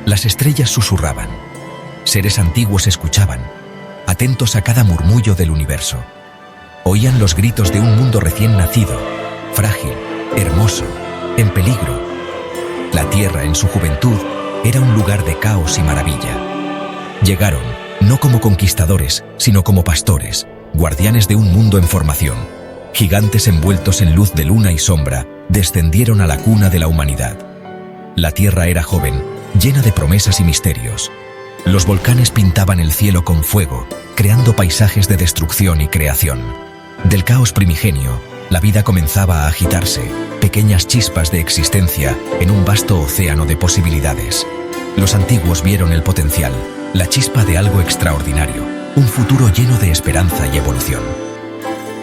Las estrellas susurraban. Seres antiguos escuchaban, atentos a cada murmullo del universo. Oían los gritos de un mundo recién nacido, frágil, hermoso, en peligro. La Tierra, en su juventud, era un lugar de caos y maravilla. Llegaron, no como conquistadores, sino como pastores, guardianes de un mundo en formación. Gigantes envueltos en luz de luna y sombra, descendieron a la cuna de la humanidad. La Tierra era joven, llena de promesas y misterios. Los volcanes pintaban el cielo con fuego, creando paisajes de destrucción y creación. Del caos primigenio, la vida comenzaba a agitarse, pequeñas chispas de existencia en un vasto océano de posibilidades. Los antiguos vieron el potencial, la chispa de algo extraordinario, un futuro lleno de esperanza y evolución.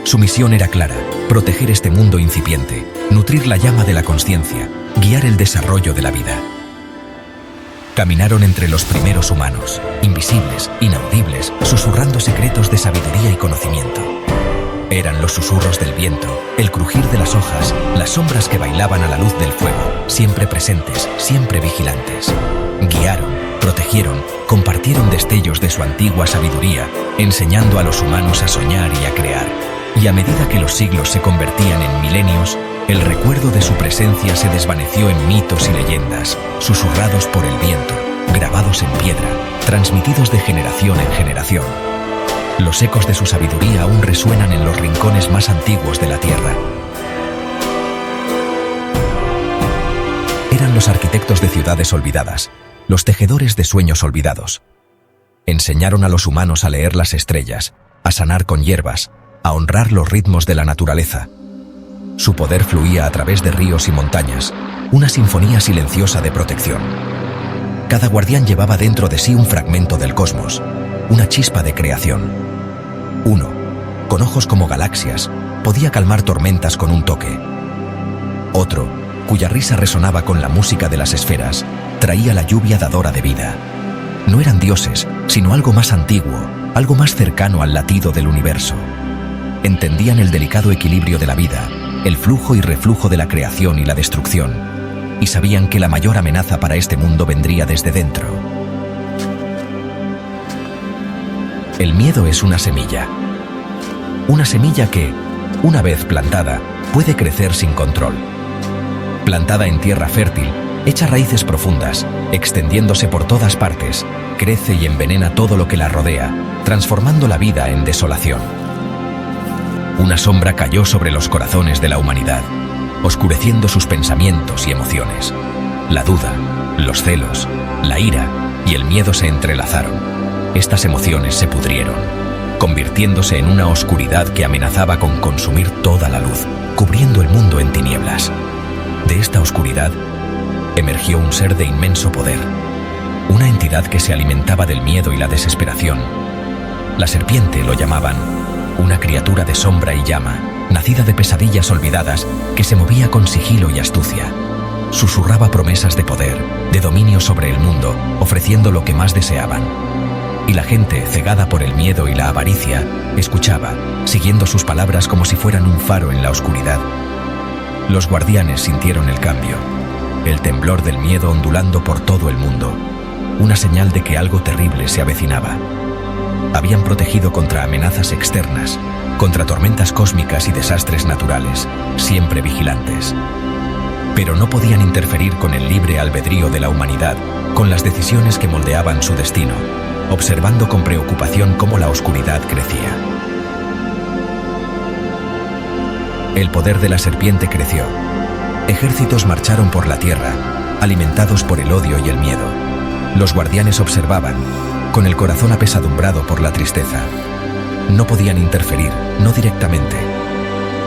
Su misión era clara: proteger este mundo incipiente, nutrir la llama de la consciencia, guiar el desarrollo de la vida. Caminaron entre los primeros humanos, invisibles, inaudibles, susurrando secretos de sabiduría y conocimiento. Eran los susurros del viento, el crujir de las hojas, las sombras que bailaban a la luz del fuego, siempre presentes, siempre vigilantes. Guiaron, protegieron, compartieron destellos de su antigua sabiduría, enseñando a los humanos a soñar y a crear. Y a medida que los siglos se convertían en milenios, el recuerdo de su presencia se desvaneció en mitos y leyendas, susurrados por el viento, grabados en piedra, transmitidos de generación en generación. Los ecos de su sabiduría aún resuenan en los rincones más antiguos de la Tierra. Eran los arquitectos de ciudades olvidadas, los tejedores de sueños olvidados. Enseñaron a los humanos a leer las estrellas, a sanar con hierbas, a honrar los ritmos de la naturaleza. Su poder fluía a través de ríos y montañas, una sinfonía silenciosa de protección. Cada guardián llevaba dentro de sí un fragmento del cosmos, una chispa de creación. Uno, con ojos como galaxias, podía calmar tormentas con un toque. Otro, cuya risa resonaba con la música de las esferas, traía la lluvia dadora de vida. No eran dioses, sino algo más antiguo, algo más cercano al latido del universo. Entendían el delicado equilibrio de la vida, el flujo y reflujo de la creación y la destrucción, y sabían que la mayor amenaza para este mundo vendría desde dentro. El miedo es una semilla que, una vez plantada, puede crecer sin control. Plantada en tierra fértil, echa raíces profundas, extendiéndose por todas partes, crece y envenena todo lo que la rodea, transformando la vida en desolación. Una sombra cayó sobre los corazones de la humanidad, oscureciendo sus pensamientos y emociones. La duda, los celos, la ira y el miedo se entrelazaron. Estas emociones se pudrieron, convirtiéndose en una oscuridad que amenazaba con consumir toda la luz, cubriendo el mundo en tinieblas. De esta oscuridad emergió un ser de inmenso poder, una entidad que se alimentaba del miedo y la desesperación. La serpiente lo llamaban, una criatura de sombra y llama, nacida de pesadillas olvidadas, que se movía con sigilo y astucia. Susurraba promesas de poder, de dominio sobre el mundo, ofreciendo lo que más deseaban. Y la gente, cegada por el miedo y la avaricia, escuchaba, siguiendo sus palabras como si fueran un faro en la oscuridad. Los guardianes sintieron el cambio, el temblor del miedo ondulando por todo el mundo, una señal de que algo terrible se avecinaba. Habían protegido contra amenazas externas, contra tormentas cósmicas y desastres naturales, siempre vigilantes. Pero no podían interferir con el libre albedrío de la humanidad, con las decisiones que moldeaban su destino, observando con preocupación cómo la oscuridad crecía. El poder de la serpiente creció. Ejércitos marcharon por la tierra, alimentados por el odio y el miedo. Los guardianes observaban, con el corazón apesadumbrado por la tristeza. No podían interferir, no directamente.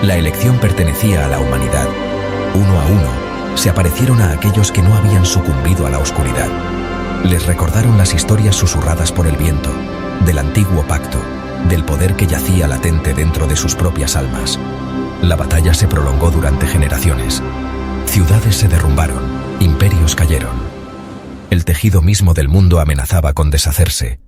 La elección pertenecía a la humanidad. Uno a uno, se aparecieron a aquellos que no habían sucumbido a la oscuridad. Les recordaron las historias susurradas por el viento, del antiguo pacto, del poder que yacía latente dentro de sus propias almas. La batalla se prolongó durante generaciones. Ciudades se derrumbaron, imperios cayeron. El tejido mismo del mundo amenazaba con deshacerse,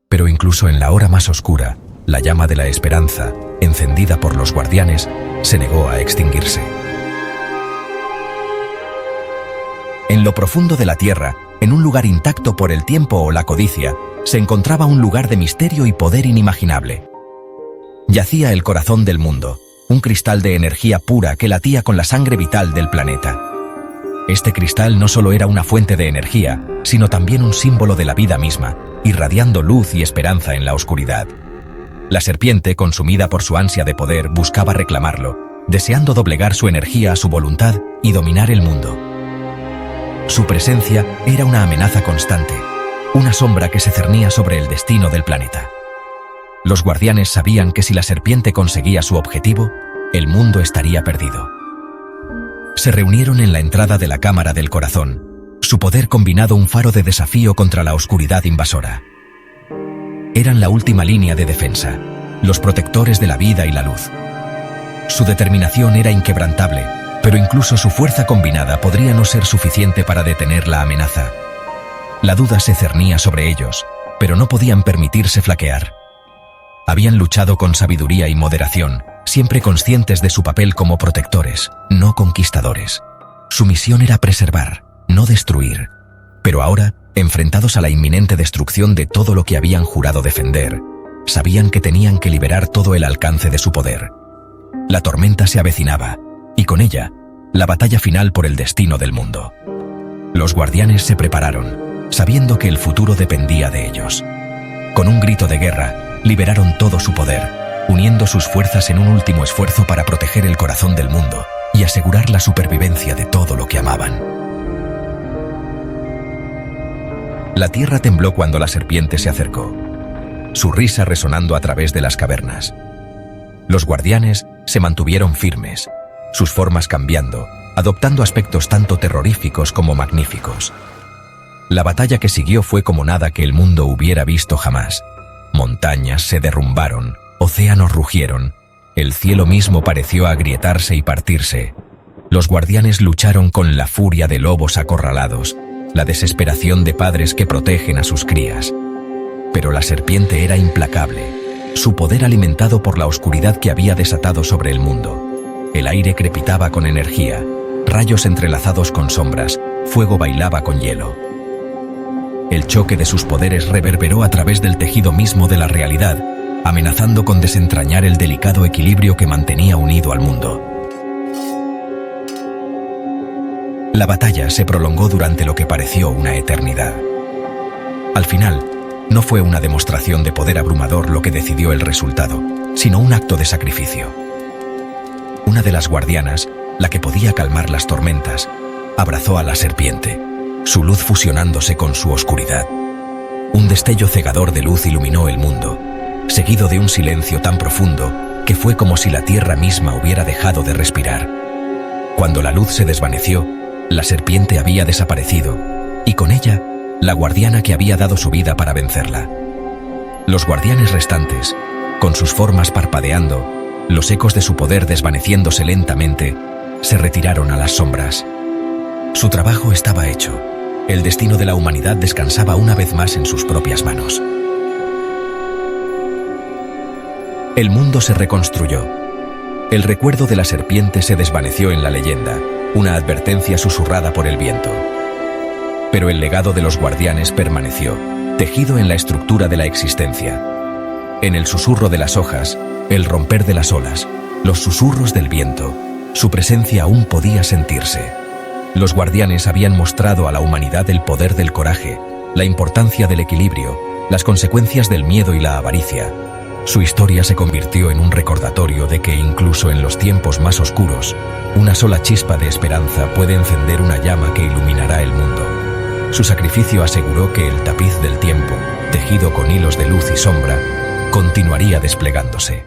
pero incluso en la hora más oscura, la llama de la esperanza, encendida por los guardianes, se negó a extinguirse. En lo profundo de la tierra, en un lugar intacto por el tiempo o la codicia, se encontraba un lugar de misterio y poder inimaginable. Yacía el corazón del mundo, un cristal de energía pura que latía con la sangre vital del planeta. Este cristal no solo era una fuente de energía, sino también un símbolo de la vida misma, irradiando luz y esperanza en la oscuridad. La serpiente, consumida por su ansia de poder, buscaba reclamarlo, deseando doblegar su energía a su voluntad y dominar el mundo. Su presencia era una amenaza constante, una sombra que se cernía sobre el destino del planeta. Los guardianes sabían que si la serpiente conseguía su objetivo, el mundo estaría perdido. Se reunieron en la entrada de la Cámara del Corazón, su poder combinado un faro de desafío contra la oscuridad invasora. Eran la última línea de defensa, los protectores de la vida y la luz. Su determinación era inquebrantable, pero incluso su fuerza combinada podría no ser suficiente para detener la amenaza. La duda se cernía sobre ellos, pero no podían permitirse flaquear. Habían luchado con sabiduría y moderación, siempre conscientes de su papel como protectores, no conquistadores. Su misión era preservar, no destruir. Pero ahora, enfrentados a la inminente destrucción de todo lo que habían jurado defender, sabían que tenían que liberar todo el alcance de su poder. La tormenta se avecinaba, y con ella, la batalla final por el destino del mundo. Los guardianes se prepararon, sabiendo que el futuro dependía de ellos. Con un grito de guerra, liberaron todo su poder, uniendo sus fuerzas en un último esfuerzo para proteger el corazón del mundo y asegurar la supervivencia de todo lo que amaban. La tierra tembló cuando la serpiente se acercó, su risa resonando a través de las cavernas. Los guardianes se mantuvieron firmes, sus formas cambiando, adoptando aspectos tanto terroríficos como magníficos. La batalla que siguió fue como nada que el mundo hubiera visto jamás. Montañas se derrumbaron, océanos rugieron, el cielo mismo pareció agrietarse y partirse. Los guardianes lucharon con la furia de lobos acorralados, la desesperación de padres que protegen a sus crías. Pero la serpiente era implacable, su poder alimentado por la oscuridad que había desatado sobre el mundo. El aire crepitaba con energía, rayos entrelazados con sombras, fuego bailaba con hielo. El choque de sus poderes reverberó a través del tejido mismo de la realidad, amenazando con desentrañar el delicado equilibrio que mantenía unido al mundo. La batalla se prolongó durante lo que pareció una eternidad. Al final, no fue una demostración de poder abrumador lo que decidió el resultado, sino un acto de sacrificio. Una de las guardianas, la que podía calmar las tormentas, abrazó a la serpiente, su luz fusionándose con su oscuridad. Un destello cegador de luz iluminó el mundo, seguido de un silencio tan profundo que fue como si la tierra misma hubiera dejado de respirar. Cuando la luz se desvaneció, la serpiente había desaparecido, y con ella, la guardiana que había dado su vida para vencerla. Los guardianes restantes, con sus formas parpadeando, los ecos de su poder desvaneciéndose lentamente, se retiraron a las sombras. Su trabajo estaba hecho. El destino de la humanidad descansaba una vez más en sus propias manos. El mundo se reconstruyó. El recuerdo de la serpiente se desvaneció en la leyenda, una advertencia susurrada por el viento. Pero el legado de los guardianes permaneció, tejido en la estructura de la existencia. En el susurro de las hojas, el romper de las olas, los susurros del viento, su presencia aún podía sentirse. Los guardianes habían mostrado a la humanidad el poder del coraje, la importancia del equilibrio, las consecuencias del miedo y la avaricia. Su historia se convirtió en un recordatorio de que incluso en los tiempos más oscuros, una sola chispa de esperanza puede encender una llama que iluminará el mundo. Su sacrificio aseguró que el tapiz del tiempo, tejido con hilos de luz y sombra, continuaría desplegándose.